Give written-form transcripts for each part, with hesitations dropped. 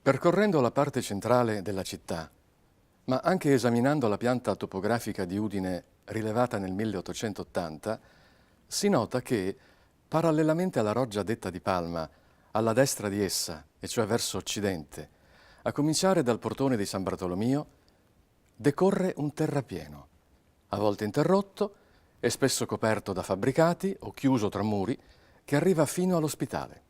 Percorrendo la parte centrale della città, ma anche esaminando la pianta topografica di Udine rilevata nel 1880, si nota che, parallelamente alla roggia detta di Palma, alla destra di essa, e cioè verso occidente, a cominciare dal portone di San Bartolomeo, decorre un terrapieno, a volte interrotto e spesso coperto da fabbricati o chiuso tra muri, che arriva fino all'ospitale.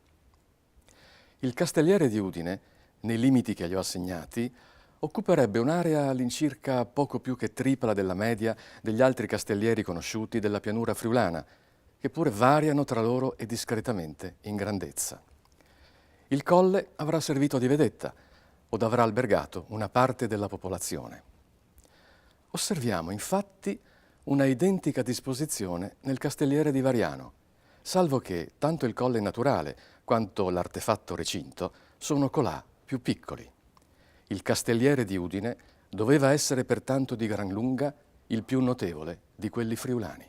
Il Castelliere di Udine, nei limiti che gli ho assegnati, occuperebbe un'area all'incirca poco più che tripla della media degli altri castellieri conosciuti della pianura friulana, che pure variano tra loro e discretamente in grandezza. Il colle avrà servito di vedetta o avrà albergato una parte della popolazione. Osserviamo infatti una identica disposizione nel Castelliere di Variano, salvo che tanto il colle naturale quanto l'artefatto recinto sono colà più piccoli. Il Castelliere di Udine doveva essere pertanto di gran lunga il più notevole di quelli friulani.